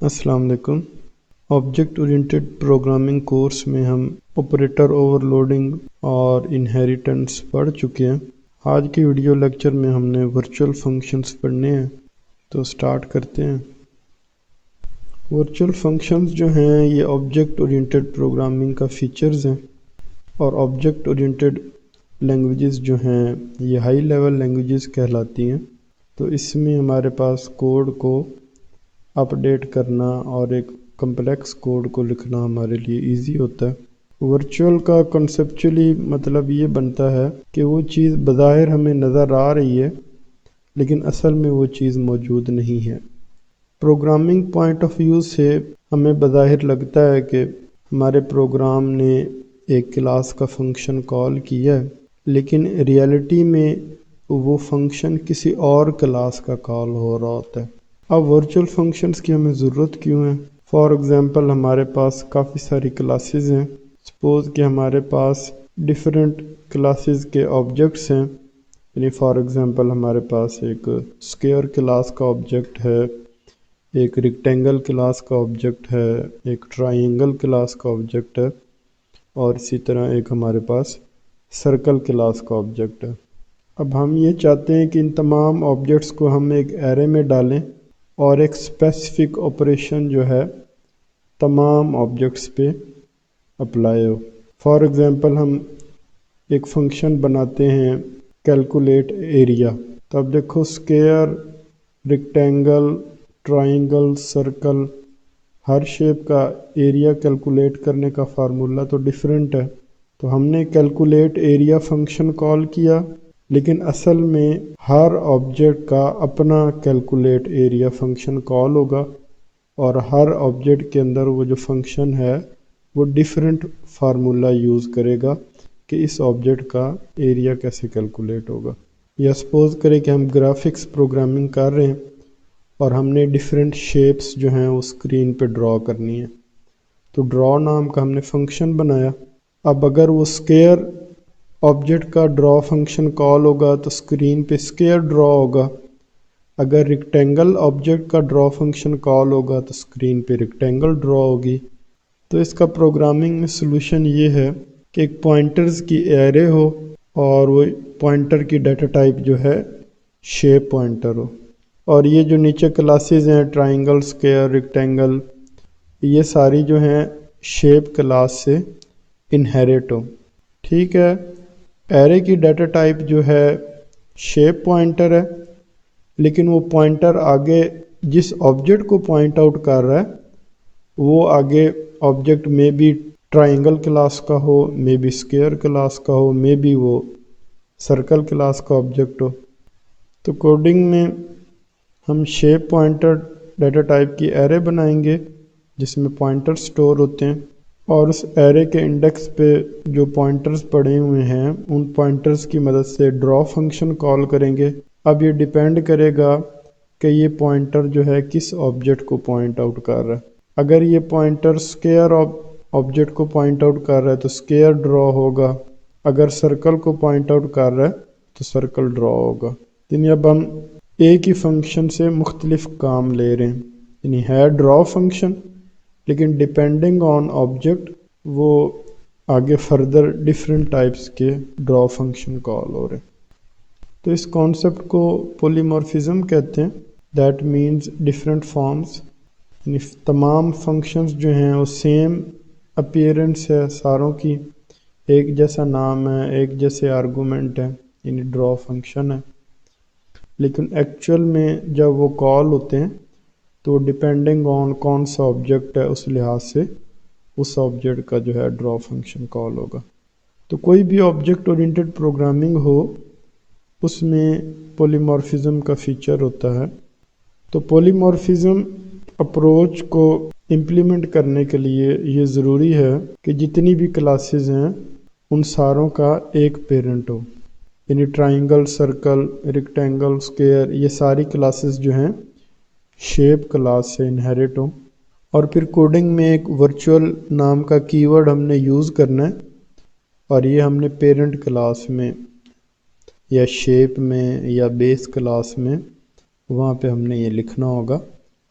السلام علیکم۔ Object oriented programming course میں ہم آپریٹر اوورلوڈنگ اور انہیریٹنس پڑھ چکے ہیں۔ آج کی ویڈیو لیکچر میں ہم نے ورچوئل فنکشنز پڑھنے ہیں، تو سٹارٹ کرتے ہیں۔ ورچوئل فنکشنز جو ہیں یہ آبجیکٹ اورینٹڈ پروگرامنگ کا فیچرز ہیں، اور آبجیکٹ اورینٹڈ لینگویجز جو ہیں یہ ہائی لیول لینگویجز کہلاتی ہیں۔ تو اس میں ہمارے پاس کوڈ کو اپڈیٹ کرنا اور ایک کمپلیکس کوڈ کو لکھنا ہمارے لیے ایزی ہوتا ہے۔ ورچوئل کا کنسیپچولی مطلب یہ بنتا ہے کہ وہ چیز بظاہر ہمیں نظر آ رہی ہے لیکن اصل میں وہ چیز موجود نہیں ہے۔ پروگرامنگ پوائنٹ آف ویو سے ہمیں بظاہر لگتا ہے کہ ہمارے پروگرام نے ایک کلاس کا فنکشن کال کیا ہے، لیکن ریئلٹی میں وہ فنکشن کسی اور کلاس کا کال ہو رہا ہوتا ہے۔ اب ورچوئل فنکشنز کی ہمیں ضرورت کیوں ہے؟ فار ایگزامپل ہمارے پاس کافی ساری کلاسز ہیں۔ سپوز کہ ہمارے پاس ڈیفرنٹ کلاسز کے آبجیکٹس ہیں، یعنی فار ایگزامپل ہمارے پاس ایک اسکیئر کلاس کا آبجیکٹ ہے، ایک ریکٹینگل کلاس کا آبجیکٹ ہے، ایک ٹرائنگل کلاس کا آبجیکٹ ہے، اور اسی طرح ایک ہمارے پاس سرکل کلاس کا آبجیکٹ ہے۔ اب ہم یہ چاہتے ہیں کہ ان تمام آبجیکٹس کو ہم ایک ایرے میں ڈالیں اور ایک اسپیسیفک آپریشن جو ہے تمام آبجیکٹس پہ اپلائی ہو۔ فار ایگزامپل ہم ایک فنکشن بناتے ہیں کیلکولیٹ ایریا۔ تو اب دیکھو اسکیئر، ریکٹینگل، ٹرائنگل، سرکل، ہر شیپ کا ایریا کیلکولیٹ کرنے کا فارمولا تو ڈیفرنٹ ہے۔ تو ہم نے کیلکولیٹ ایریا فنکشن کال کیا، لیکن اصل میں ہر آبجیکٹ کا اپنا کیلکولیٹ ایریا فنکشن کال ہوگا، اور ہر آبجیکٹ کے اندر وہ جو فنکشن ہے وہ ڈیفرنٹ فارمولا یوز کرے گا کہ اس آبجیکٹ کا ایریا کیسے کیلکولیٹ ہوگا۔ یا سپوز کریں کہ ہم گرافکس پروگرامنگ کر رہے ہیں اور ہم نے ڈیفرنٹ شیپس جو ہیں وہ اسکرین پہ ڈرا کرنی ہے، تو ڈرا نام کا ہم نے فنکشن بنایا۔ اب اگر وہ اسکیئر آبجیکٹ کا ڈرا فنکشن کال ہوگا تو اسکرین پہ اسکیئر ڈرا ہوگا، اگر ریکٹینگل آبجیکٹ کا ڈرا فنکشن کال ہوگا تو اسکرین پہ ریکٹینگل ڈرا ہوگی۔ تو اس کا پروگرامنگ میں سلوشن یہ ہے کہ ایک پوائنٹرز کی ایرے ہو اور وہ پوائنٹر کی ڈیٹا ٹائپ جو ہے شیپ پوائنٹر ہو، اور یہ جو نیچے کلاسز ہیں ٹرائنگل، اسکیئر، ریکٹینگل، یہ ساری جو ہیں شیپ کلاس سے انہیریٹ ہو۔ ٹھیک ہے، ایرے کی ڈیٹا ٹائپ جو ہے شیپ پوائنٹر ہے، لیکن وہ پوائنٹر آگے جس آبجیکٹ کو پوائنٹ آؤٹ کر رہا ہے وہ آگے آبجیکٹ میں بھی ٹرائنگل کلاس کا ہو، میں بھی اسکیئر کلاس کا ہو، میں بھی وہ سرکل کلاس کا آبجیکٹ ہو۔ تو کوڈنگ میں ہم شیپ پوائنٹر ڈیٹا ٹائپ کی ایرے بنائیں گے جس میں پوائنٹر سٹور ہوتے ہیں، اور اس ایرے کے انڈیکس پہ جو پوائنٹرز پڑے ہوئے ہیں ان پوائنٹرز کی مدد سے ڈرا فنکشن کال کریں گے۔ اب یہ ڈیپینڈ کرے گا کہ یہ پوائنٹر جو ہے کس آبجیکٹ کو پوائنٹ آؤٹ کر رہا ہے۔ اگر یہ پوائنٹر اسکیئر آبجیکٹ کو پوائنٹ آؤٹ کر رہا ہے تو اسکیئر ڈرا ہوگا، اگر سرکل کو پوائنٹ آؤٹ کر رہا ہے تو سرکل ڈرا ہوگا۔ یعنی اب ہم ایک ہی فنکشن سے مختلف کام لے رہے ہیں، یعنی ہے ڈرا فنکشن لیکن ڈیپینڈنگ آن آبجیکٹ وہ آگے فردر ڈیفرنٹ ٹائپس کے ڈرا فنکشن کال ہو رہے ہیں۔ تو اس کانسیپٹ کو پولیمورفزم کہتے ہیں، دیٹ مینز ڈیفرنٹ فارمز، یعنی تمام فنکشنز جو ہیں وہ سیم اپیرنس ہے ساروں کی، ایک جیسا نام ہے، ایک جیسے آرگومنٹ ہے، یعنی ڈرا فنکشن ہے، لیکن ایکچوئل میں جب وہ کال ہوتے ہیں تو ڈیپینڈنگ آن کون سا آبجیکٹ ہے اس لحاظ سے اس آبجیکٹ کا جو ہے ڈرا فنکشن کال ہوگا۔ تو کوئی بھی آبجیکٹ اورینٹڈ پروگرامنگ ہو اس میں پولیمورفزم کا فیچر ہوتا ہے۔ تو پولیمورفزم اپروچ کو امپلیمنٹ کرنے کے لیے یہ ضروری ہے کہ جتنی بھی کلاسز ہیں ان ساروں کا ایک پیرنٹ ہو، یعنی ٹرائنگل، سرکل، ریکٹینگل، اسکیئر، یہ ساری کلاسز جو ہیں شیپ کلاس سے انہیریٹ ہوں۔ اور پھر کوڈنگ میں ایک ورچوئل نام کا کی ورڈ ہم نے یوز کرنا ہے، اور یہ ہم نے پیرنٹ کلاس میں یا شیپ میں یا بیس کلاس میں وہاں پہ ہم نے یہ لکھنا ہوگا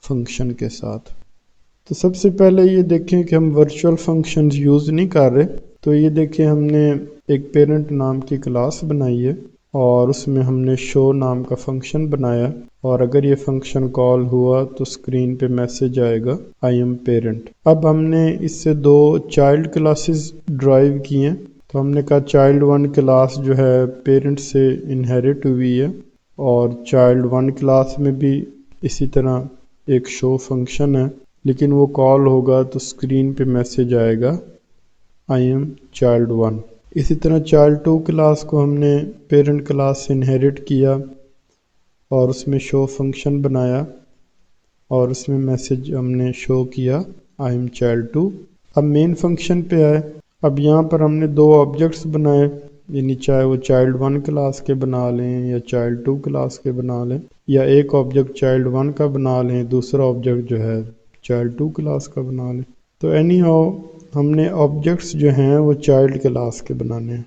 فنکشن کے ساتھ۔ تو سب سے پہلے یہ دیکھیں کہ ہم ورچوئل فنکشنز یوز نہیں کر رہے، تو یہ دیکھیں ہم نے ایک پیرنٹ نام کی کلاس بنائی ہے اور اس میں ہم نے شو نام کا فنکشن بنایا، اور اگر یہ فنکشن کال ہوا تو اسکرین پہ میسج آئے گا آئی ایم پیرنٹ۔ اب ہم نے اس سے دو چائلڈ کلاسز ڈرائیو کی ہیں، تو ہم نے کہا چائلڈ ون کلاس جو ہے پیرنٹ سے انہیرٹ ہوئی ہے، اور چائلڈ ون کلاس میں بھی اسی طرح ایک شو فنکشن ہے، لیکن وہ کال ہوگا تو اسکرین پہ میسج آئے گا آئی ایم چائلڈ ون۔ اسی طرح چائلڈ ٹو کلاس کو ہم نے پیرنٹ کلاس سے انہیرٹ کیا اور اس میں شو فنکشن بنایا، اور اس میں میسج ہم نے شو کیا آئی ایم چائلڈ ٹو۔ اب مین فنکشن پہ آئے، اب یہاں پر ہم نے دو آبجیکٹس بنائے، یعنی چاہے وہ چائلڈ ون کلاس کے بنا لیں یا چائلڈ ٹو کلاس کے بنا لیں، یا ایک آبجیکٹ چائلڈ ون کا بنا لیں، دوسرا آبجیکٹ جو ہے چائلڈ ٹو کلاس کا بنا لیں۔ تو اینی ہاؤ ہم نے آبجیکٹس جو ہیں وہ چائلڈ کلاس کے بنانے ہیں۔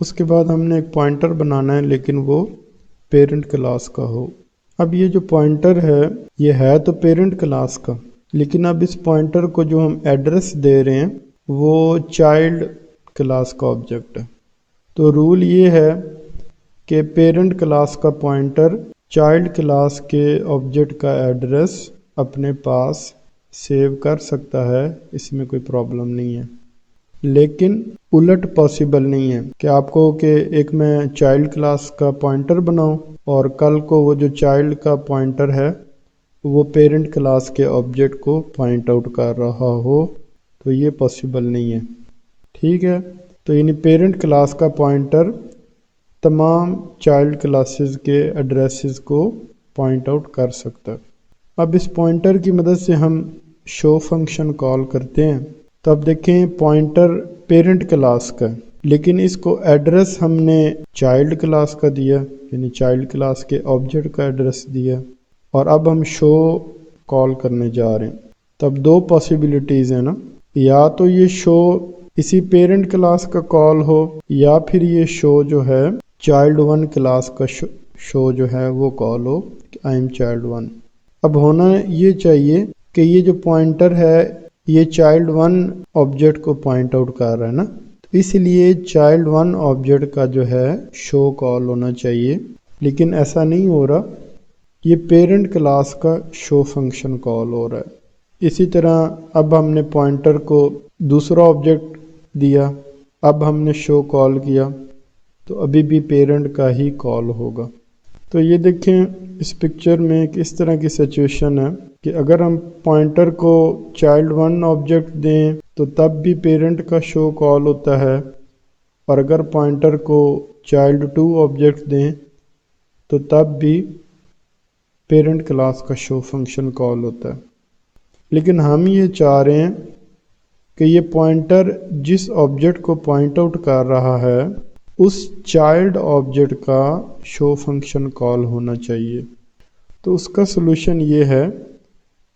اس کے بعد ہم نے ایک پوائنٹر بنانا ہے، لیکن وہ پیرنٹ کلاس کا ہو۔ اب یہ جو پوائنٹر ہے یہ ہے تو پیرنٹ کلاس کا، لیکن اب اس پوائنٹر کو جو ہم ایڈریس دے رہے ہیں وہ چائلڈ کلاس کا آبجیکٹ ہے۔ تو رول یہ ہے کہ پیرنٹ کلاس کا پوائنٹر چائلڈ کلاس کے آبجیکٹ کا ایڈریس اپنے پاس سیو کر سکتا ہے، اس میں کوئی پرابلم نہیں ہے، لیکن الٹ پاسبل نہیں ہے کہ آپ کو کہ ایک میں چائلڈ کلاس کا پوائنٹر بناؤں اور کل کو وہ جو چائلڈ کا پوائنٹر ہے وہ پیرنٹ کلاس کے آبجیکٹ کو پوائنٹ آؤٹ کر رہا ہو، تو یہ پاسبل نہیں ہے، ٹھیک ہے۔ تو یعنی پیرنٹ کلاس کا پوائنٹر تمام چائلڈ کلاسز کے ایڈریسز کو پوائنٹ آؤٹ کر سکتا ہے۔ اب اس پوائنٹر کی مدد سے ہم شو فنکشن کال کرتے ہیں، تو اب دیکھیں پوائنٹر پیرنٹ کلاس کا ہے، لیکن اس کو ایڈریس ہم نے چائلڈ کلاس کا دیا، یعنی چائلڈ کلاس کے آبجیکٹ کا ایڈریس دیا، اور اب ہم شو کال کرنے جا رہے ہیں۔ تب دو پاسبلٹیز ہیں نا، یا تو یہ شو اسی پیرنٹ کلاس کا کال ہو، یا پھر یہ شو جو ہے چائلڈ ون کلاس کا شو جو ہے وہ کال ہو آئی ایم چائلڈ ون۔ اب ہونا یہ چاہیے کہ یہ جو پوائنٹر ہے یہ چائلڈ ون آبجیکٹ کو پوائنٹ آؤٹ کر رہا ہے نا، تو اس لیے چائلڈ ون آبجیکٹ کا جو ہے شو کال ہونا چاہیے، لیکن ایسا نہیں ہو رہا، یہ پیرنٹ کلاس کا شو فنکشن کال ہو رہا ہے۔ اسی طرح اب ہم نے پوائنٹر کو دوسرا آبجیکٹ دیا، اب ہم نے شو کال کیا تو ابھی بھی پیرنٹ کا ہی کال ہوگا۔ تو یہ دیکھیں اس پکچر میں کس طرح کی سچویشن ہے کہ اگر ہم پوائنٹر کو چائلڈ ون آبجیکٹ دیں تو تب بھی پیرنٹ کا شو کال ہوتا ہے، اور اگر پوائنٹر کو چائلڈ ٹو آبجیکٹ دیں تو تب بھی پیرنٹ کلاس کا شو فنکشن کال ہوتا ہے۔ لیکن ہم یہ چاہ رہے ہیں کہ یہ پوائنٹر جس آبجیکٹ کو پوائنٹ آؤٹ کر رہا ہے اس چائلڈ آبجیکٹ کا شو فنکشن کال ہونا چاہیے۔ تو اس کا سلوشن یہ ہے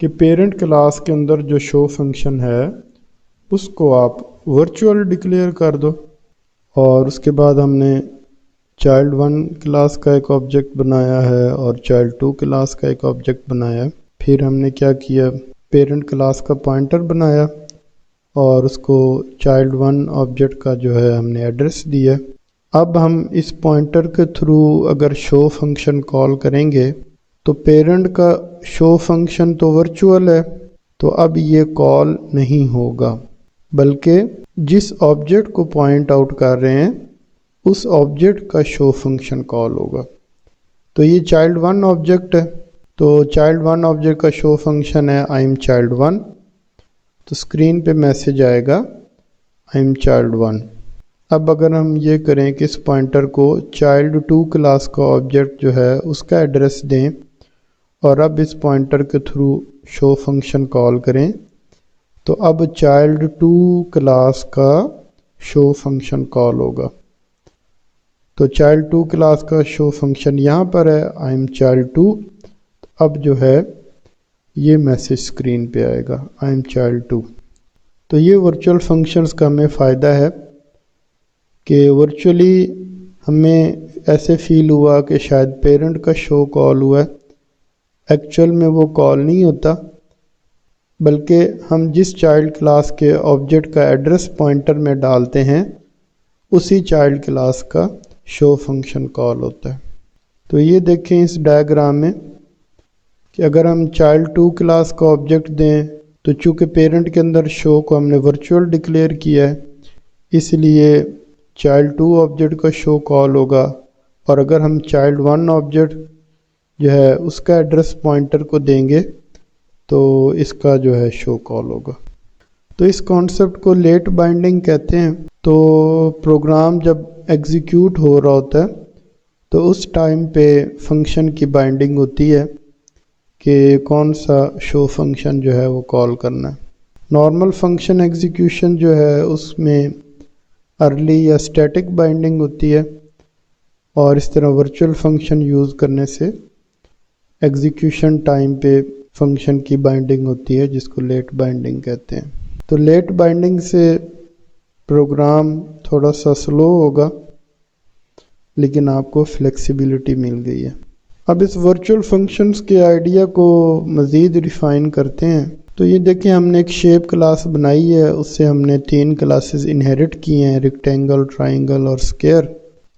کہ پیرنٹ کلاس کے اندر جو شو فنکشن ہے اس کو آپ ورچوئل ڈکلیئر کر دو، اور اس کے بعد ہم نے چائلڈ ون کلاس کا ایک آبجیکٹ بنایا ہے اور چائلڈ ٹو کلاس کا ایک آبجیکٹ بنایا ہے۔ پھر ہم نے کیا کیا، پیرنٹ کلاس کا پوائنٹر بنایا اور اس کو چائلڈ ون آبجیکٹ کا جو ہے ہم نے ایڈریس دیا۔ اب ہم اس پوائنٹر کے تھرو اگر شو فنکشن کال کریں گے تو پیرنٹ کا شو فنکشن تو ورچوئل ہے، تو اب یہ کال نہیں ہوگا، بلکہ جس آبجیکٹ کو پوائنٹ آؤٹ کر رہے ہیں اس آبجیکٹ کا شو فنکشن کال ہوگا۔ تو یہ چائلڈ ون آبجیکٹ ہے، تو چائلڈ ون آبجیکٹ کا شو فنکشن ہے آئی ایم چائلڈ ون، تو اسکرین پہ میسج آئے گا آئی ایم چائلڈ ون۔ اب اگر ہم یہ کریں کہ اس پوائنٹر کو چائلڈ ٹو کلاس کا آبجیکٹ جو ہے اس کا ایڈریس دیں اور اب اس پوائنٹر کے تھرو شو فنکشن کال کریں، تو اب چائلڈ ٹو کلاس کا شو فنکشن کال ہوگا۔ تو چائلڈ ٹو کلاس کا شو فنکشن یہاں پر ہے آئی ایم چائلڈ ٹو، اب جو ہے یہ میسج اسکرین پہ آئے گا آئی ایم چائلڈ ٹو۔ تو یہ ورچوئل فنکشنز کا ہمیں فائدہ ہے کہ ورچولی ہمیں ایسے فیل ہوا کہ شاید پیرنٹ کا شو کال ہوا ہے، ایکچول میں وہ کال نہیں ہوتا، بلکہ ہم جس چائلڈ کلاس کے آبجیکٹ کا ایڈریس پوائنٹر میں ڈالتے ہیں اسی چائلڈ کلاس کا شو فنکشن کال ہوتا ہے۔ تو یہ دیکھیں اس ڈائیگرام میں کہ اگر ہم چائلڈ 2 کلاس کا آبجیکٹ دیں تو چونکہ پیرنٹ کے اندر شو کو ہم نے ورچوئل ڈکلیئر کیا ہے اس لیے چائلڈ 2 آبجیکٹ کا شو کال ہوگا، اور اگر ہم چائلڈ 1 آبجیکٹ جو ہے اس کا ایڈریس پوائنٹر کو دیں گے تو اس کا جو ہے شو کال ہوگا۔ تو اس کانسیپٹ کو لیٹ بائنڈنگ کہتے ہیں۔ تو پروگرام جب ایگزیکیوٹ ہو رہا ہوتا ہے تو اس ٹائم پہ فنکشن کی بائنڈنگ ہوتی ہے کہ کون سا شو فنکشن جو ہے وہ کال کرنا ہے۔ نارمل فنکشن ایگزیکیوشن جو ہے اس میں ارلی یا اسٹیٹک بائنڈنگ ہوتی ہے، اور اس طرح ورچوئل فنکشن یوز کرنے سے ایگزیکیوشن ٹائم پہ فنکشن کی بائنڈنگ ہوتی ہے جس کو لیٹ بائنڈنگ کہتے ہیں۔ تو لیٹ بائنڈنگ سے پروگرام تھوڑا سا سلو ہوگا لیکن آپ کو فلیکسیبلٹی مل گئی ہے۔ اب اس ورچوئل فنکشنز کے آئیڈیا کو مزید ریفائن کرتے ہیں۔ تو یہ دیکھیں ہم نے ایک شیپ کلاس بنائی ہے، اس سے ہم نے 3 کلاسز انہیرٹ کی ہیں، ریکٹینگل، ٹرائنگل اور اسکیئر۔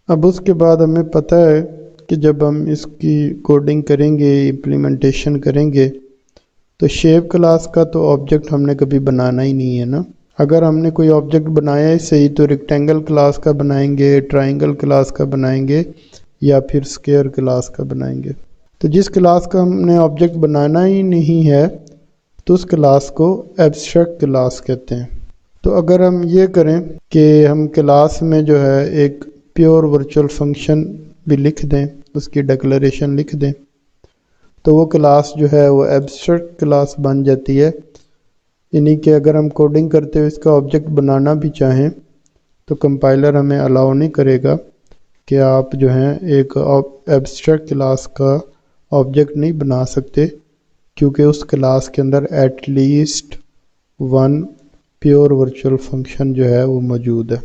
اب اس کے بعد ہمیں پتہ ہے کہ جب ہم اس کی کوڈنگ کریں گے، امپلیمنٹیشن کریں گے تو شیپ کلاس کا تو آبجیکٹ ہم نے کبھی بنانا ہی نہیں ہے نا۔ اگر ہم نے کوئی آبجیکٹ بنایا ہی صحیح تو ریکٹینگل کلاس کا بنائیں گے، ٹرائنگل کلاس کا بنائیں گے یا پھر اسکیئر کلاس کا بنائیں گے۔ تو جس کلاس کا ہم نے آبجیکٹ بنانا ہی نہیں ہے تو اس کلاس کو ایبسٹریکٹ کلاس کہتے ہیں۔ تو اگر ہم یہ کریں کہ ہم کلاس میں جو ہے ایک پیور ورچوئل فنکشن بھی لکھ دیں، اس کی ڈکلریشن لکھ دیں، تو وہ کلاس جو ہے وہ ایبسٹریکٹ کلاس بن جاتی ہے۔ یعنی کہ اگر ہم کوڈنگ کرتے ہوئے اس کا آبجیکٹ بنانا بھی چاہیں تو کمپائلر ہمیں الاؤ نہیں کرے گا کہ آپ جو ہیں ایک ایبسٹریکٹ کلاس کا آبجیکٹ نہیں بنا سکتے، کیونکہ اس کلاس کے اندر at least 1 pure virtual function جو ہے وہ موجود ہے۔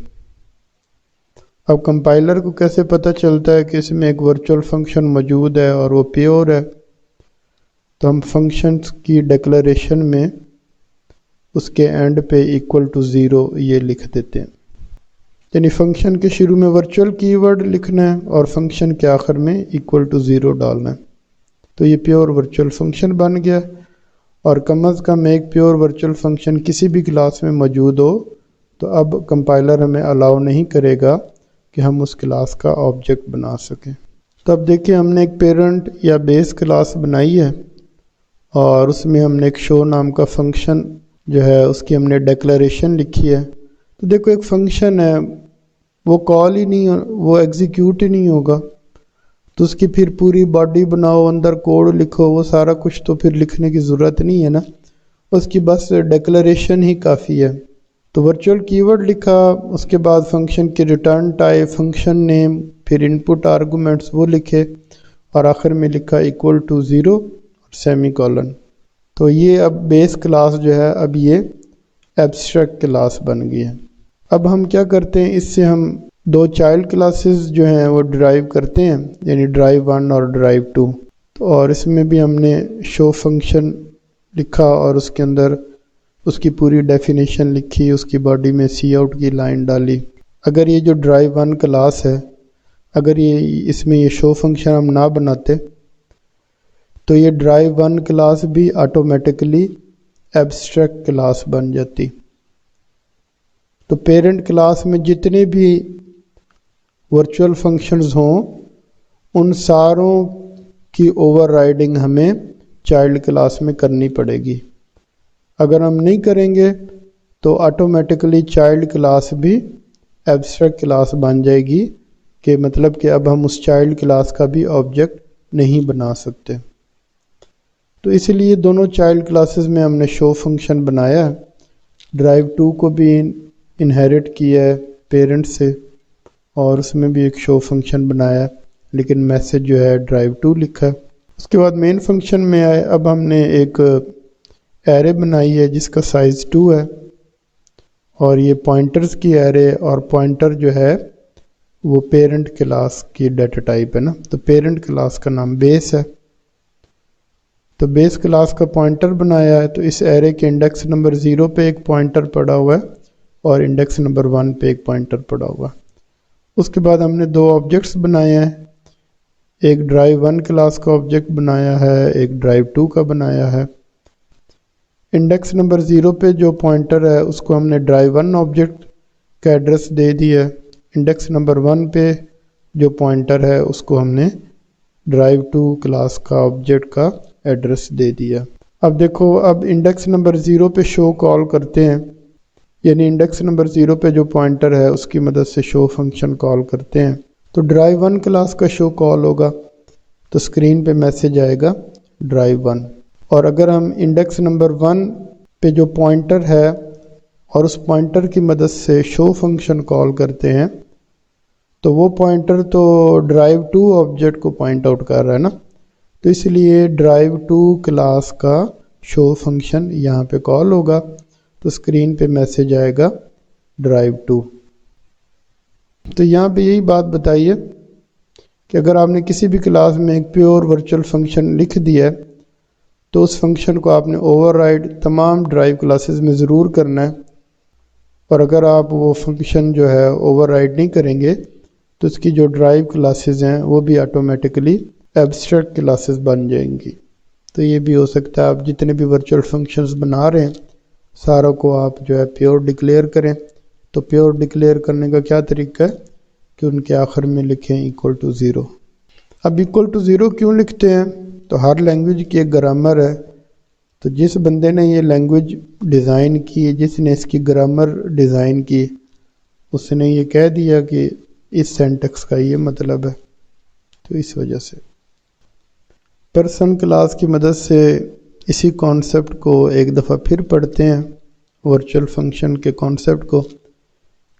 اب کمپائلر کو کیسے پتہ چلتا ہے کہ اس میں ایک ورچوئل فنکشن موجود ہے اور وہ پیور ہے؟ تو ہم فنکشنز کی ڈکلریشن میں اس کے اینڈ پہ =0 یہ لکھ دیتے ہیں، یعنی فنکشن کے شروع میں ورچوئل کی ورڈ لکھنا ہے اور فنکشن کے آخر میں =0 ڈالنا ہے۔ تو یہ پیور ورچوئل فنکشن بن گیا، اور کم از کم ایک پیور ورچوئل فنکشن کسی بھی کلاس میں موجود ہو تو اب کمپائلر ہمیں الاؤ نہیں کرے گا کہ ہم اس کلاس کا آبجیکٹ بنا سکیں۔ تو اب دیکھیں ہم نے ایک پیرنٹ یا بیس کلاس بنائی ہے اور اس میں ہم نے ایک شو نام کا فنکشن جو ہے اس کی ہم نے ڈیکلریشن لکھی ہے۔ تو دیکھو ایک فنکشن ہے، وہ کال ہی نہیں، وہ ایگزیکیوٹ ہی نہیں ہوگا، تو اس کی پھر پوری باڈی بناؤ، اندر کوڈ لکھو، وہ سارا کچھ تو پھر لکھنے کی ضرورت نہیں ہے نا، اس کی بس ڈیکلریشن ہی کافی ہے۔ تو ورچوئل کی ورڈ لکھا، اس کے بعد فنکشن کی ریٹرن ٹائپ، فنکشن نیم، پھر ان پٹ آرگومنٹس وہ لکھے، اور آخر میں لکھا =0 اور سیمی کولن۔ تو یہ اب بیس کلاس جو ہے اب یہ ایبسٹریکٹ کلاس بن گئی ہے۔ اب ہم کیا کرتے ہیں، اس سے ہم 2 چائلڈ کلاسز جو ہیں وہ ڈرائیو کرتے ہیں، یعنی ڈرائیو 1 اور ڈرائیو 2۔ تو اور اس میں بھی ہم نے شو فنکشن لکھا اور اس کے اندر اس کی پوری ڈیفینیشن لکھی، اس کی باڈی میں سی آؤٹ کی لائن ڈالی۔ اگر یہ جو ڈرائیو 1 کلاس ہے، اگر اس میں یہ شو فنکشن ہم نہ بناتے تو یہ ڈرائیو 1 کلاس بھی آٹومیٹکلی ایبسٹریکٹ کلاس بن جاتی۔ تو پیرنٹ کلاس میں جتنے بھی ورچوئل فنکشنز ہوں ان ساروں کی اوور رائڈنگ ہمیں چائلڈ کلاس میں کرنی پڑے گی۔ اگر ہم نہیں کریں گے تو آٹومیٹکلی چائلڈ کلاس بھی ایبسٹریکٹ کلاس بن جائے گی، کہ مطلب کہ اب ہم اس چائلڈ کلاس کا بھی آبجیکٹ نہیں بنا سکتے۔ تو اس لیے دونوں چائلڈ کلاسز میں ہم نے شو فنکشن بنایا ہے، ڈرائیو 2 کو بھی انہیرٹ کیا ہے پیرنٹ سے اور اس میں بھی ایک شو فنکشن بنایا ہے، لیکن میسج جو ہے ڈرائیو 2 لکھا ہے۔ اس کے بعد مین فنکشن میں آئے، اب ہم نے ایک ایرے بنائی ہے جس کا سائز 2 ہے، اور یہ پوائنٹرز کی ایرے، اور پوائنٹر جو ہے وہ پیرنٹ کلاس کی ڈیٹا ٹائپ ہے نا، تو پیرنٹ کلاس کا نام بیس ہے۔ تو بیس کلاس کا پوائنٹر بنایا ہے، تو اس ایرے کے انڈیکس نمبر 0 پہ ایک پوائنٹر پڑا ہوا ہے اور انڈیکس نمبر 1 پہ ایک پوائنٹر پڑا ہوا ہے۔ اس کے بعد ہم نے دو آبجیکٹس بنائے ہیں، ایک ڈرائیو 1 کلاس کا آبجیکٹ بنایا ہے، ایک ڈرائیو 2 کا بنایا ہے۔ انڈیکس نمبر 0 پہ جو پوائنٹر ہے اس کو ہم نے ڈرائیو 1 آبجیکٹ کا ایڈریس دے دیا ہے، انڈیکس نمبر 1 پہ جو پوائنٹر ہے اس کو ہم نے ڈرائیو 2 کلاس کا آبجیکٹ کا ایڈریس دے دیا۔ اب دیکھو، اب انڈیکس نمبر 0 پہ شو کال کرتے ہیں، یعنی انڈیکس نمبر 0 پہ جو پوائنٹر ہے اس کی مدد سے شو فنکشن کال کرتے ہیں۔ تو ڈرائیو 1 کلاس کا شو کال ہوگا تو اسکرین پہ میسج آئے گا ڈرائیو 1، اور اگر ہم انڈیکس نمبر 1 پہ جو پوائنٹر ہے اور اس پوائنٹر کی مدد سے شو فنکشن کال کرتے ہیں تو وہ پوائنٹر تو ڈرائیو 2 آبجیکٹ کو پوائنٹ آؤٹ کر رہا ہے نا، تو اس لیے ڈرائیو 2 کلاس کا شو فنکشن یہاں پہ کال ہوگا تو اسکرین پہ میسج آئے گا ڈرائیو 2۔ تو یہاں پہ یہی بات بتائیے کہ اگر آپ نے کسی بھی کلاس میں ایک پیور ورچوئل فنکشن لکھ دیا ہے تو اس فنکشن کو آپ نے اوور رائڈ تمام ڈرائیو کلاسز میں ضرور کرنا ہے، اور اگر آپ وہ فنکشن جو ہے اوور رائڈ نہیں کریں گے تو اس کی جو ڈرائیو کلاسز ہیں وہ بھی آٹومیٹکلی ایبسٹریکٹ کلاسز بن جائیں گی۔ تو یہ بھی ہو سکتا ہے آپ جتنے بھی ورچوئل فنکشنز بنا رہے ہیں ساروں کو آپ جو ہے پیور ڈکلیئر کریں۔ تو پیور ڈکلیئر کرنے کا کیا طریقہ ہے کہ ان کے آخر میں لکھیں ایکول ٹو 0۔ اب ایکول ٹو 0 کیوں لکھتے ہیں؟ تو ہر لینگویج کی ایک گرامر ہے، تو جس بندے نے یہ لینگویج ڈیزائن کی، جس نے اس کی گرامر ڈیزائن کی، اس نے یہ کہہ دیا کہ اس سینٹیکس کا یہ مطلب ہے، تو اس وجہ سے پرسن کلاس کی مدد سے اسی کانسیپٹ کو ایک دفعہ پھر پڑھتے ہیں، ورچوئل فنکشن کے کانسیپٹ کو،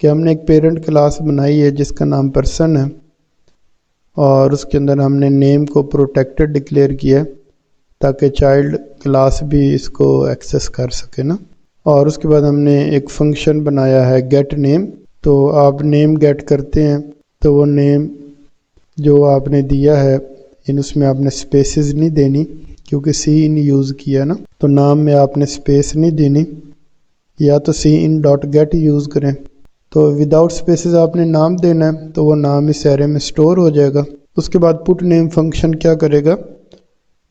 کہ ہم نے ایک پیرنٹ کلاس بنائی ہے جس کا نام پرسن ہے، اور اس کے اندر ہم نے نیم کو پروٹیکٹڈ ڈکلیئر کیا تاکہ چائلڈ کلاس بھی اس کو ایکسیس کر سکے نا۔ اور اس کے بعد ہم نے ایک فنکشن بنایا ہے گیٹ نیم، تو آپ نیم گیٹ کرتے ہیں تو وہ نیم جو آپ نے دیا ہے، یعنی اس میں آپ نے سپیسز نہیں دینی کیونکہ سی ان یوز کیا نا، تو نام میں آپ نے سپیس نہیں دینی، یا تو سی ان ڈاٹ گیٹ یوز کریں، تو وداؤٹ سپیسز آپ نے نام دینا ہے تو وہ نام اس ایرے میں سٹور ہو جائے گا۔ اس کے بعد پٹ نیم فنکشن کیا کرے گا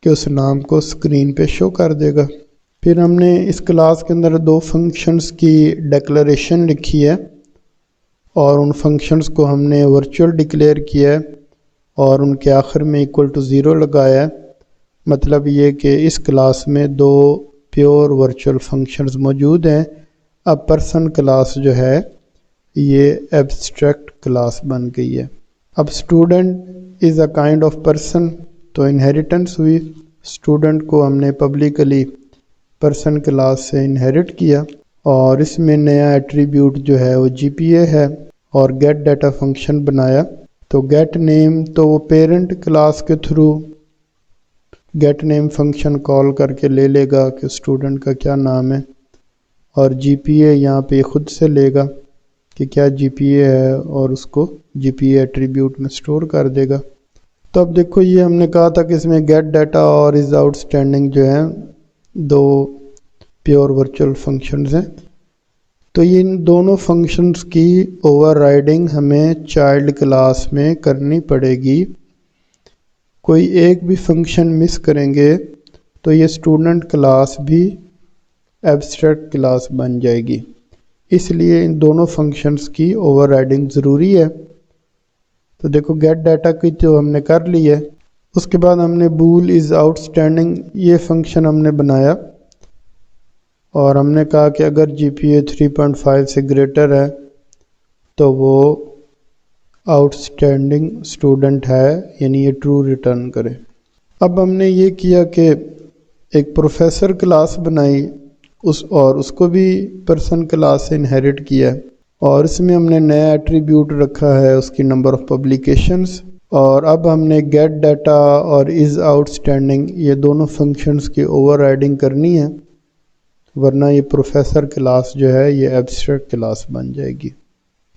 کہ اس نام کو اسکرین پہ شو کر دے گا۔ پھر ہم نے اس کلاس کے اندر دو فنکشنز کی ڈیکلریشن لکھی ہے، اور ان فنکشنز کو ہم نے ورچوئل ڈکلیئر کیا ہے اور ان کے آخر میں ایکول ٹو 0 لگایا ہے۔ مطلب یہ کہ اس کلاس میں دو پیور ورچوئل فنکشنز موجود ہیں۔ اب پرسن کلاس جو ہے یہ ایبسٹریکٹ کلاس بن گئی ہے۔ اب student is a kind of person, تو انہیریٹنس ہوئی، اسٹوڈنٹ کو ہم نے پبلکلی پرسن کلاس سے انہیرٹ کیا، اور اس میں نیا ایٹریبیوٹ جو ہے وہ جی پی اے ہے، اور گیٹ ڈیٹا فنکشن بنایا۔ تو گیٹ نیم تو وہ پیرنٹ کلاس کے through get name function call کر کے لے لے گا کہ اسٹوڈنٹ کا کیا نام ہے، اور جی پی اے یہاں پہ خود سے لے گا کہ کیا جی پی اے ہے اور اس کو جی پی اے ایٹریبیوٹ میں سٹور کر دے گا۔ تو اب دیکھو، یہ ہم نے کہا تھا کہ اس میں گیٹ ڈیٹا اور از آؤٹ اسٹینڈنگ جو ہیں دو پیور ورچوئل فنکشنز ہیں، تو یہ ان دونوں فنکشنز کی اوور رائڈنگ ہمیں چائلڈ کلاس میں کرنی پڑے گی۔ کوئی ایک بھی فنکشن مس کریں گے تو یہ اسٹوڈنٹ کلاس بھی ایبسٹریکٹ کلاس بن جائے گی، اس لیے ان دونوں فنکشنز کی اوور رائڈنگ ضروری ہے۔ تو دیکھو، گیٹ ڈیٹا کی تو ہم نے کر لی ہے۔ اس کے بعد ہم نے بول از آؤٹ اسٹینڈنگ یہ فنکشن ہم نے بنایا، اور ہم نے کہا کہ اگر جی پی اے 3.5 سے گریٹر ہے تو وہ آؤٹ اسٹینڈنگ اسٹوڈنٹ ہے، یعنی یہ ٹرو ریٹرن کرے۔ اب ہم نے یہ کیا کہ ایک پروفیسر کلاس بنائی، اور اس کو بھی پرسن کلاس سے انہیرٹ کیا، اور اس میں ہم نے نیا ایٹریبیوٹ رکھا ہے اس کی نمبر آف پبلیکیشنز، اور اب ہم نے گیٹ ڈیٹا اور از آؤٹ اسٹینڈنگ یہ دونوں فنکشنز کی اوور رائڈنگ کرنی ہے، ورنہ یہ پروفیسر کلاس جو ہے یہ ایبسٹریکٹ کلاس بن جائے گی۔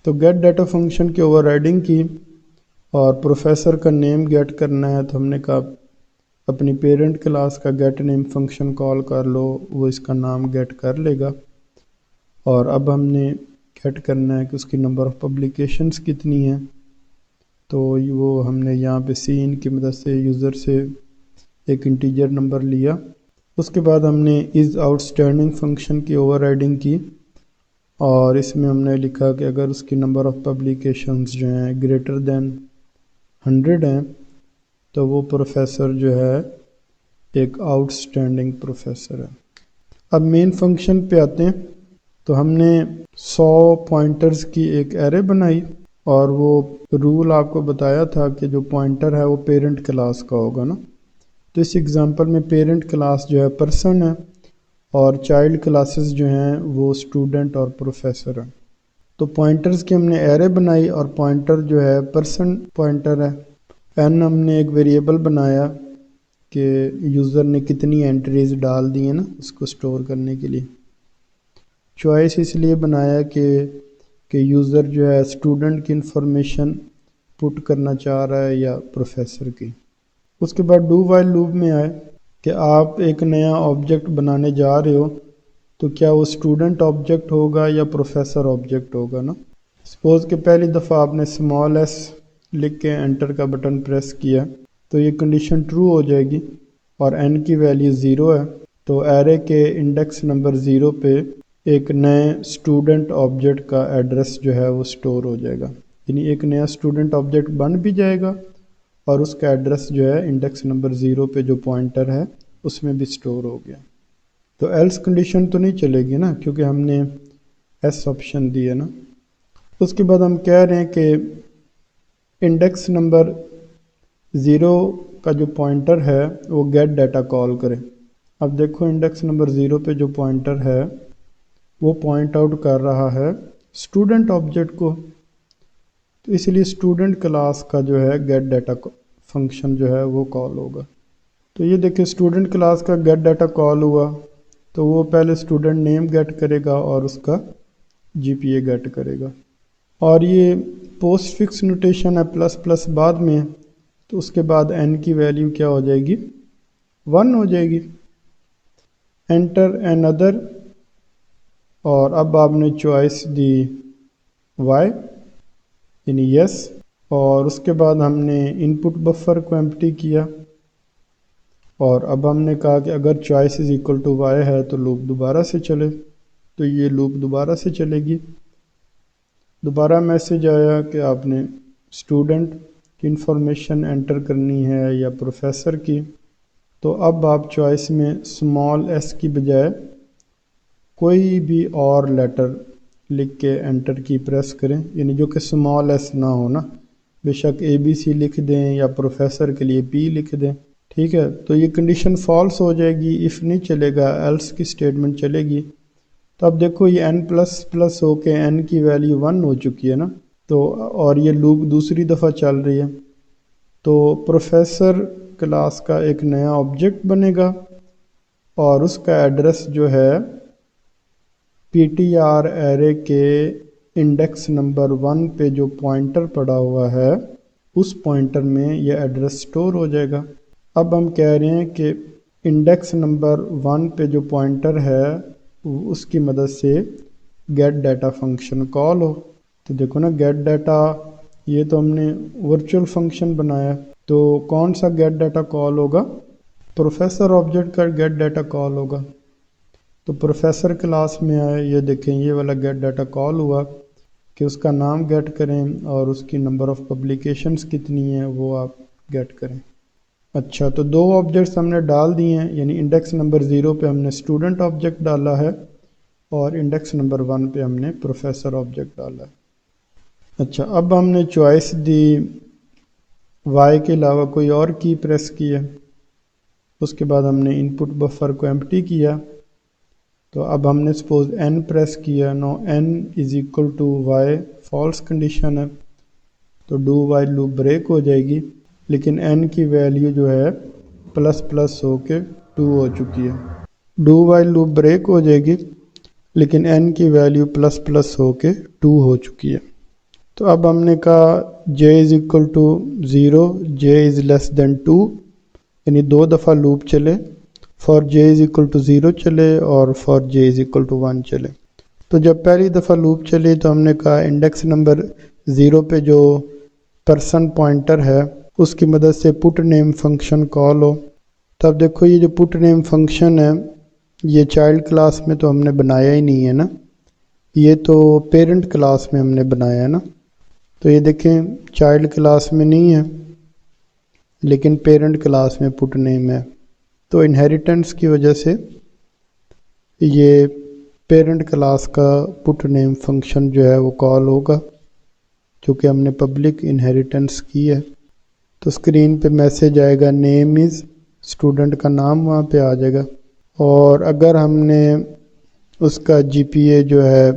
تو گیٹ ڈیٹا فنکشن کی اوور رائڈنگ کی، اور پروفیسر کا نیم گیٹ کرنا ہے، تو ہم نے کہا اپنی پیرنٹ کلاس کا گیٹ نیم فنکشن کال کر لو، وہ اس کا نام گیٹ کر لے گا۔ اور اب ہم نے گیٹ کرنا ہے کہ اس کی نمبر آف پبلیکیشنز کتنی ہیں، تو وہ ہم نے یہاں پہ سین کی مدد سے یوزر سے ایک انٹیجر نمبر لیا۔ اس کے بعد ہم نے از آؤٹ اسٹینڈنگ فنکشن کی اوور رائڈنگ کی، اور اس میں ہم نے لکھا کہ اگر اس کی نمبر آف پبلیکیشنز جو ہیں گریٹر دین 100 ہیں تو وہ پروفیسر جو ہے ایک آؤٹ اسٹینڈنگ پروفیسر ہے۔ اب مین فنکشن پہ آتے ہیں، تو ہم نے 100 پوائنٹرز کی ایک ایرے بنائی، اور وہ رول آپ کو بتایا تھا کہ جو پوائنٹر ہے وہ پیرنٹ کلاس کا ہوگا نا۔ تو اس ایگزامپل میں پیرنٹ کلاس جو ہے پرسن ہے، اور چائلڈ کلاسز جو ہیں وہ اسٹوڈنٹ اور پروفیسر ہیں۔ تو پوائنٹرز کی ہم نے ایرے بنائی، اور پوائنٹر جو ہے پرسن پوائنٹر ہے۔ این ہم نے ایک ویریبل بنایا کہ یوزر نے کتنی انٹریز ڈال دی ہیں نا اس کو سٹور کرنے کے لیے۔ چوائس اس لیے بنایا کہ یوزر جو ہے اسٹوڈنٹ کی انفارمیشن پٹ کرنا چاہ رہا ہے یا پروفیسر کی۔ اس کے بعد ڈو وائل لوپ میں آئے کہ آپ ایک نیا آبجیکٹ بنانے جا رہے ہو، تو کیا وہ اسٹوڈنٹ آبجیکٹ ہوگا یا پروفیسر آبجیکٹ ہوگا نا۔ سپوز کہ پہلی دفعہ آپ نے اسمال ایس لکھ کے انٹر کا بٹن پریس کیا تو یہ کنڈیشن ٹرو ہو جائے گی، اور n کی ویلیو 0 ہے، تو ایرے کے انڈیکس نمبر 0 پہ ایک نئے اسٹوڈنٹ آبجیکٹ کا ایڈریس جو ہے وہ سٹور ہو جائے گا، یعنی ایک نیا اسٹوڈنٹ آبجیکٹ بن بھی جائے گا، اور اس کا ایڈریس جو ہے انڈیکس نمبر 0 پہ جو پوائنٹر ہے اس میں بھی سٹور ہو گیا۔ تو ایلس کنڈیشن تو نہیں چلے گی نا، کیونکہ ہم نے ایس آپشن دی ہے نا۔ اس کے بعد ہم کہہ رہے ہیں کہ انڈیکس نمبر 0 کا جو پوائنٹر ہے وہ گیٹ ڈیٹا کال کرے۔ اب دیکھو انڈیکس نمبر 0 پہ جو پوائنٹر ہے وہ پوائنٹ آؤٹ کر رہا ہے اسٹوڈنٹ آبجیکٹ کو، تو اس لیے اسٹوڈنٹ کلاس کا جو ہے گیٹ ڈیٹا فنکشن جو ہے وہ کال ہوگا۔ تو یہ دیکھیں اسٹوڈنٹ کلاس کا گیٹ ڈیٹا کال ہوا، تو وہ پہلے اسٹوڈنٹ نیم گیٹ کرے گا اور اس کا جی پی اے گیٹ کرے گا، اور یہ پوسٹ فکس نوٹیشن ہے پلس پلس بعد میں، تو اس کے بعد n کی ویلیو کیا ہو جائے گی 1 ہو جائے گی۔ انٹر این ادر، اور اب آپ نے چوائس دی y یعنی یس، اور اس کے بعد ہم نے ان پٹ بفر کو ایمپٹی کیا، اور اب ہم نے کہا کہ اگر choice is equal to y ہے تو لوپ دوبارہ سے چلے، تو یہ لوپ دوبارہ سے چلے گی۔ دوبارہ میسج آیا کہ آپ نے اسٹوڈنٹ کی انفارمیشن انٹر کرنی ہے یا پروفیسر کی، تو اب آپ چوائس میں اسمال ایس کی بجائے کوئی بھی اور لیٹر لکھ کے انٹر کی پریس کریں، یعنی جو کہ اسمال ایس نہ ہو نا، بے شک اے بی سی لکھ دیں یا پروفیسر کے لیے پی لکھ دیں، ٹھیک ہے۔ تو یہ کنڈیشن فالس ہو جائے گی، اف نہیں چلے گا، ایلس کی اسٹیٹمنٹ چلے گی۔ تو اب دیکھو یہ n پلس پلس ہو کے n کی ویلیو 1 ہو چکی ہے نا، تو اور یہ لوپ دوسری دفعہ چل رہی ہے، تو پروفیسر کلاس کا ایک نیا آبجیکٹ بنے گا، اور اس کا ایڈریس جو ہے پی ٹی آر ایرے کے انڈیکس نمبر 1 پہ جو پوائنٹر پڑا ہوا ہے اس پوائنٹر میں یہ ایڈریس سٹور ہو جائے گا۔ اب ہم کہہ رہے ہیں کہ انڈیکس نمبر 1 پہ جو پوائنٹر ہے اس کی مدد سے گیٹ ڈیٹا فنکشن کال ہو۔ تو دیکھو نا گیٹ ڈیٹا، یہ تو ہم نے ورچوئل فنکشن بنایا، تو کون سا گیٹ ڈیٹا کال ہوگا؟ پروفیسر آبجیکٹ کا گیٹ ڈیٹا کال ہوگا۔ تو پروفیسر کلاس میں آئے، یہ دیکھیں یہ والا گیٹ ڈیٹا کال ہوا کہ اس کا نام گیٹ کریں اور اس کی نمبر آف پبلیکیشنز کتنی ہیں وہ آپ گیٹ کریں۔ اچھا، تو 2 آبجیکٹس ہم نے ڈال دیے ہیں، یعنی انڈیکس نمبر 0 پہ ہم نے اسٹوڈنٹ آبجیکٹ ڈالا ہے، اور انڈیکس نمبر 1 پہ ہم نے پروفیسر آبجیکٹ ڈالا ہے۔ اچھا، اب ہم نے چوائس دی y کے علاوہ کوئی اور کی پریس کی ہے، اس کے بعد ہم نے ان پٹ بفر کو ایمپٹی کیا، تو اب ہم نے سپوز n پریس کیا، no n is equal to y، false condition ہے، تو ڈو وائل لوپ بریک ہو جائے گی، لیکن n کی ویلیو جو ہے پلس پلس ہو کے 2 ہو چکی ہے۔ ڈو وائل لوپ بریک ہو جائے گی، لیکن n کی ویلیو پلس پلس ہو کے 2 ہو چکی ہے۔ تو اب ہم نے کہا j is equal to 0، j is less than 2، یعنی 2 دفعہ لوپ چلے، for j is equal to 0 چلے اور for j is equal to 1 چلے۔ تو جب پہلی دفعہ لوپ چلی تو ہم نے کہا انڈیکس نمبر 0 پہ جو پرسن پوائنٹر ہے اس کی مدد سے پٹ نیم فنکشن کال ہو۔ تو اب دیکھو یہ جو پٹ نیم فنکشن ہے یہ چائلڈ کلاس میں تو ہم نے بنایا ہی نہیں ہے نا، یہ تو پیرنٹ کلاس میں ہم نے بنایا ہے نا۔ تو یہ دیکھیں چائلڈ کلاس میں نہیں ہے لیکن پیرنٹ کلاس میں پٹ نیم ہے، تو انہیریٹنس کی وجہ سے یہ پیرنٹ کلاس کا پٹ نیم فنکشن جو ہے وہ کال ہوگا کیونکہ ہم نے پبلک انہیریٹنس کی ہے۔ تو اسکرین پہ میسج آئے گا نیم از، اسٹوڈنٹ کا نام وہاں پہ آ جائے گا، اور اگر ہم نے اس کا جی پی اے جو ہے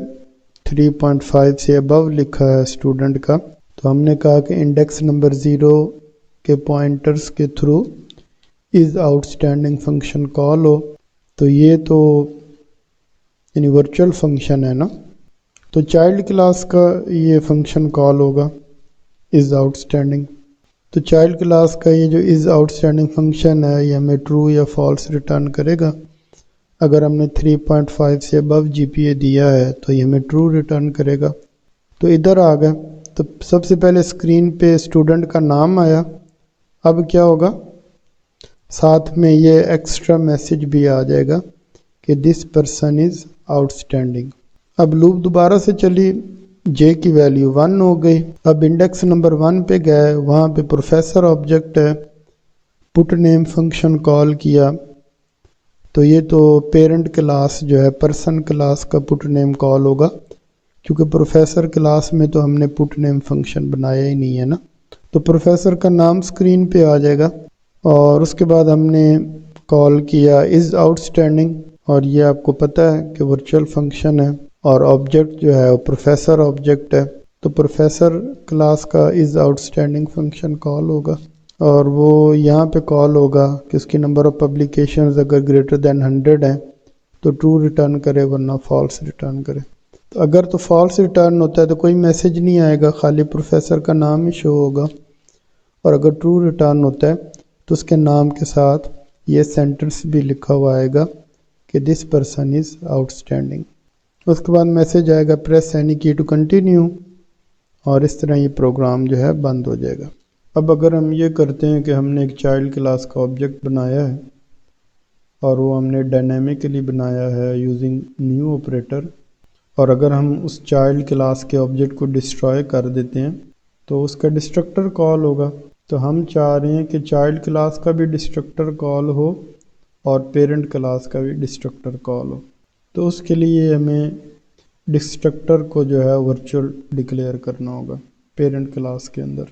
3.5 سے ابو لکھا ہے اسٹوڈنٹ کا، تو ہم نے کہا کہ انڈیکس نمبر 0 کے پوائنٹرز کے through is out standing function call ہو۔ تو یہ تو یعنی ورچوئل فنکشن ہے نا، تو چائلڈ کلاس کا یہ فنکشن کال ہوگا از آؤٹ اسٹینڈنگ۔ تو چائلڈ کلاس کا یہ جو از آؤٹ اسٹینڈنگ فنکشن ہے یہ ہمیں ٹرو یا فالس ریٹرن کرے گا۔ اگر ہم نے 3.5 سے ابو جی پی اے دیا ہے تو یہ ہمیں ٹرو ریٹرن کرے گا۔ تو ادھر آ گئے تو سب سے پہلے اسکرین پہ اسٹوڈنٹ کا نام آیا، اب کیا ہوگا ساتھ میں یہ ایکسٹرا میسج بھی آ جائے گا کہ this person is out standing. اب لوپ دوبارہ سے چلی، جے کی ویلیو 1 ہو گئی، اب انڈیکس نمبر 1 پہ گئے، وہاں پہ پروفیسر آبجیکٹ ہے، پٹ نیم فنکشن کال کیا، تو یہ تو پیرنٹ کلاس جو ہے پرسن کلاس کا پٹ نیم کال ہوگا کیونکہ پروفیسر کلاس میں تو ہم نے پٹ نیم فنکشن بنایا ہی نہیں ہے نا۔ تو پروفیسر کا نام اسکرین پہ آ جائے گا، اور اس کے بعد ہم نے کال کیا از آؤٹ اسٹینڈنگ، اور یہ آپ کو پتہ ہے کہ ورچوئل فنکشن ہے اور آبجیکٹ جو ہے وہ پروفیسر آبجیکٹ ہے، تو پروفیسر کلاس کا از آؤٹ اسٹینڈنگ فنکشن کال ہوگا، اور وہ یہاں پہ کال ہوگا کہ اس کی نمبر آف پبلیکیشنز اگر گریٹر دین 100 ہیں تو ٹرو ریٹرن کرے ورنہ فالس ریٹرن کرے۔ تو اگر تو فالس ریٹرن ہوتا ہے تو کوئی میسج نہیں آئے گا، خالی پروفیسر کا نام ہی شو ہوگا، اور اگر ٹرو ریٹرن ہوتا ہے تو اس کے نام کے ساتھ یہ سینٹنس بھی لکھا ہوا آئے گا کہ دس پرسن از آؤٹ اسٹینڈنگ۔ اس کے بعد میسج آئے گا press any key to continue, اور اس طرح یہ پروگرام جو ہے بند ہو جائے گا۔ اب اگر ہم یہ کرتے ہیں کہ ہم نے ایک چائلڈ کلاس کا آبجیکٹ بنایا ہے اور وہ ہم نے ڈائنامکلی بنایا ہے یوزنگ نیو آپریٹر، اور اگر ہم اس چائلڈ کلاس کے آبجیکٹ کو ڈسٹروائے کر دیتے ہیں تو اس کا ڈسٹرکٹر کال ہوگا۔ تو ہم چاہ رہے ہیں کہ چائلڈ کلاس کا بھی ڈسٹرکٹر کال ہو اور پیرنٹ کلاس کا بھی ڈسٹرکٹر کال ہو، تو اس کے لیے ہمیں ڈسٹرکٹر کو جو ہے ورچوئل ڈکلیئر کرنا ہوگا پیرنٹ کلاس کے اندر۔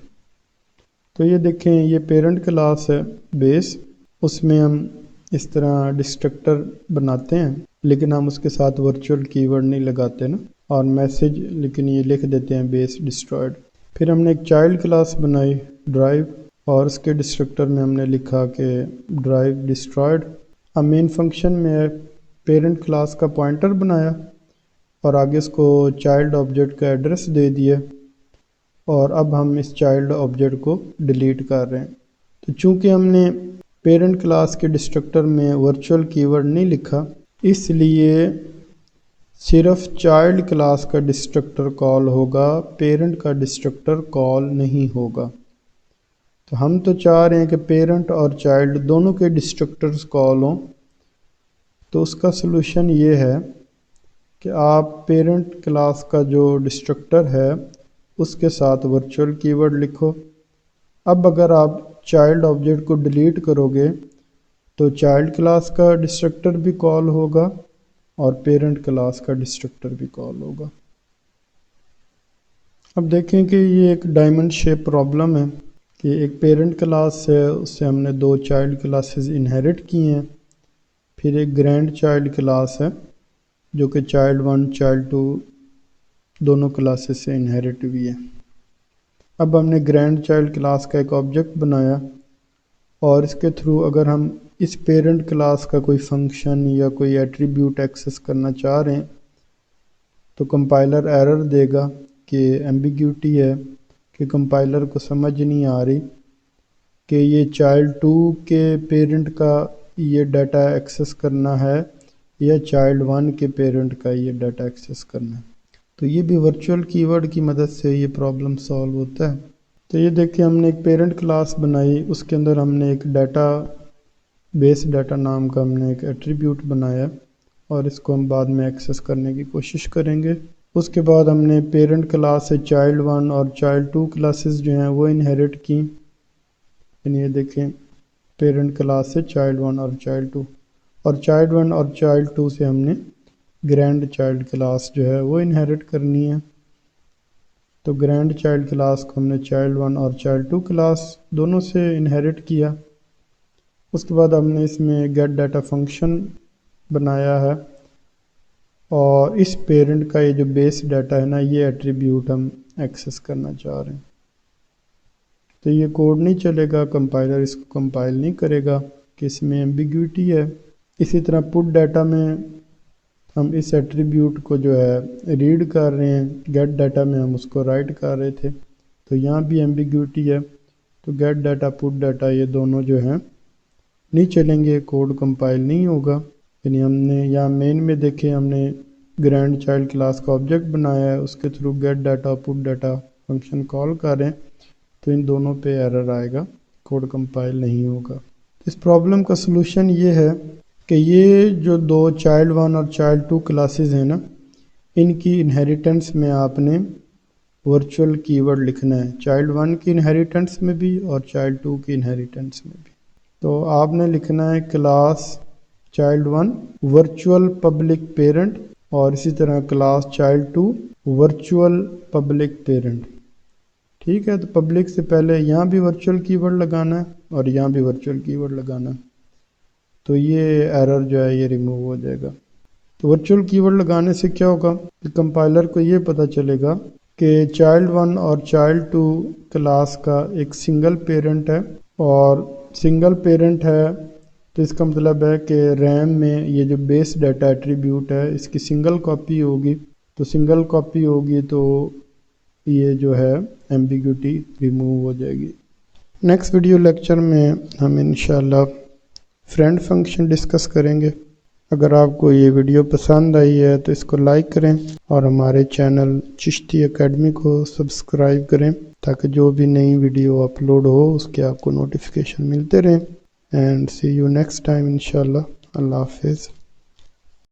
تو یہ دیکھیں یہ پیرنٹ کلاس ہے بیس، اس میں ہم اس طرح ڈسٹرکٹر بناتے ہیں لیکن ہم اس کے ساتھ ورچوئل کی ورڈ نہیں لگاتے نا، اور میسج لیکن یہ لکھ دیتے ہیں بیس ڈسٹرائڈ۔ پھر ہم نے ایک چائلڈ کلاس بنائی ڈرائیو، اور اس کے ڈسٹرکٹر میں ہم نے لکھا کہ ڈرائیو ڈسٹرائڈ۔ اب مین فنکشن میں پیرنٹ کلاس کا پوائنٹر بنایا اور آگے اس کو چائلڈ آبجیکٹ کا ایڈریس دے دیا، اور اب ہم اس چائلڈ آبجیکٹ کو ڈیلیٹ کر رہے ہیں۔ تو چونکہ ہم نے پیرنٹ کلاس کے ڈسٹرکٹر میں ورچوئل کی ورڈ نہیں لکھا اس لیے صرف چائلڈ کلاس کا ڈسٹرکٹر کال ہوگا، پیرنٹ کا ڈسٹرکٹر کال نہیں ہوگا۔ تو ہم تو چاہ رہے ہیں کہ پیرنٹ اور چائلڈ دونوں کے ڈسٹرکٹرز کال ہوں، تو اس کا سلوشن یہ ہے کہ آپ پیرنٹ کلاس کا جو ڈسٹرکٹر ہے اس کے ساتھ ورچوئل کی ورڈ لکھو۔ اب اگر آپ چائلڈ آبجیکٹ کو ڈیلیٹ کرو گے تو چائلڈ کلاس کا ڈسٹرکٹر بھی کال ہوگا اور پیرنٹ کلاس کا ڈسٹرکٹر بھی کال ہوگا۔ اب دیکھیں کہ یہ ایک ڈائمنڈ شیپ پرابلم ہے کہ ایک پیرنٹ کلاس ہے، اس سے ہم نے 2 چائلڈ کلاسز انہیرٹ کی ہیں، پھر ایک گرینڈ چائلڈ کلاس ہے جو کہ چائلڈ 1 چائلڈ 2 دونوں کلاسز سے انہیرٹ ہوئی ہے۔ اب ہم نے گرینڈ چائلڈ کلاس کا ایک آبجیکٹ بنایا، اور اس کے تھرو اگر ہم اس پیرنٹ کلاس کا کوئی فنکشن یا کوئی ایٹریبیوٹ ایکسس کرنا چاہ رہے ہیں تو کمپائلر ایرر دے گا کہ ایمبیگیوٹی ہے، کہ کمپائلر کو سمجھ نہیں آ رہی کہ یہ چائلڈ 2 کے پیرنٹ کا یہ ڈیٹا ایکسیس کرنا ہے یا چائلڈ 1 کے پیرنٹ کا یہ ڈیٹا ایکسیس کرنا ہے. تو یہ بھی ورچوئل کی ورڈ کی مدد سے یہ پرابلم سالو ہوتا ہے. تو یہ دیکھیں ہم نے ایک پیرنٹ کلاس بنائی، اس کے اندر ہم نے ایک ڈیٹا بیس ڈیٹا نام کا ہم نے ایک ایٹریبیوٹ بنایا اور اس کو ہم بعد میں ایکسیس کرنے کی کوشش کریں گے. اس کے بعد ہم نے پیرنٹ کلاس سے چائلڈ 1 اور چائلڈ 2 کلاسز جو ہیں وہ انہیرٹ کی. یعنی یہ دیکھیں پیرنٹ کلاس سے چائلڈ 1 اور چائلڈ 2 اور چائلڈ 1 اور چائلڈ 2 سے ہم نے گرینڈ چائلڈ کلاس جو ہے وہ انہیرٹ کرنی ہے. تو گرینڈ چائلڈ کلاس کو ہم نے چائلڈ 1 اور چائلڈ 2 کلاس دونوں سے انہیرٹ کیا. اس کے بعد ہم نے اس میں گیٹ ڈیٹا فنکشن بنایا ہے اور اس پیرنٹ کا یہ جو بیس ڈیٹا ہے نا یہ ایٹریبیوٹ ہم ایکسیس کرنا چاہ رہے ہیں. تو یہ کوڈ نہیں چلے گا، کمپائلر اس کو کمپائل نہیں کرے گا کہ اس میں ایمبیگوٹی ہے. اسی طرح پٹ ڈیٹا میں ہم اس ایٹریبیوٹ کو جو ہے ریڈ کر رہے ہیں، گیٹ ڈیٹا میں ہم اس کو رائٹ کر رہے تھے. تو یہاں بھی ایمبیگوٹی ہے. تو گیٹ ڈیٹا پٹ ڈیٹا یہ دونوں جو ہیں نہیں چلیں گے، کوڈ کمپائل نہیں ہوگا. یعنی ہم نے یہاں مین میں دیکھیں ہم نے گرینڈ چائلڈ کلاس کا آبجیکٹ بنایا ہے، اس کے through get data put data function call کر رہے ہیں تو ان دونوں پہ ایرر آئے گا، کوڈ کمپائل نہیں ہوگا. اس پرابلم کا سلوشن یہ ہے کہ یہ جو دو چائلڈ 1 اور چائلڈ 2 کلاسز ہیں نا، ان کی انہیریٹنس میں آپ نے ورچوئل کی ورڈ لکھنا ہے، چائلڈ 1 کی انہیریٹنس میں بھی اور چائلڈ 2 کی انہیریٹنس میں بھی. تو آپ نے لکھنا ہے class child 1 virtual public parent اور اسی طرح class child 2 virtual public parent. ٹھیک ہے، تو پبلک سے پہلے یہاں بھی ورچوئل کی ورڈ لگانا ہے اور یہاں بھی ورچوئل کی ورڈ لگانا ہے. تو یہ ایرر جو ہے یہ ریموو ہو جائے گا. تو ورچوئل کی ورڈ لگانے سے کیا ہوگا کہ کمپائلر کو یہ پتہ چلے گا کہ چائلڈ 1 اور چائلڈ 2 کلاس کا ایک سنگل پیرنٹ ہے، اور سنگل پیرنٹ ہے تو اس کا مطلب ہے کہ ریم میں یہ جو بیس ڈیٹا ایٹریبیوٹ ہے اس کی سنگل کاپی ہوگی. تو سنگل کاپی ہوگی تو یہ جو ہے ایمبیگوٹی ریموو ہو جائے گی. نیکسٹ ویڈیو لیکچر میں ہم انشاءاللہ فرینڈ فنکشن ڈسکس کریں گے. اگر آپ کو یہ ویڈیو پسند آئی ہے تو اس کو لائک کریں اور ہمارے چینل چشتی اکیڈمی کو سبسکرائب کریں تاکہ جو بھی نئی ویڈیو اپلوڈ ہو اس کے آپ کو نوٹیفیکیشن ملتے رہیں. And see you next time انشاءاللہ. اللہ حافظ.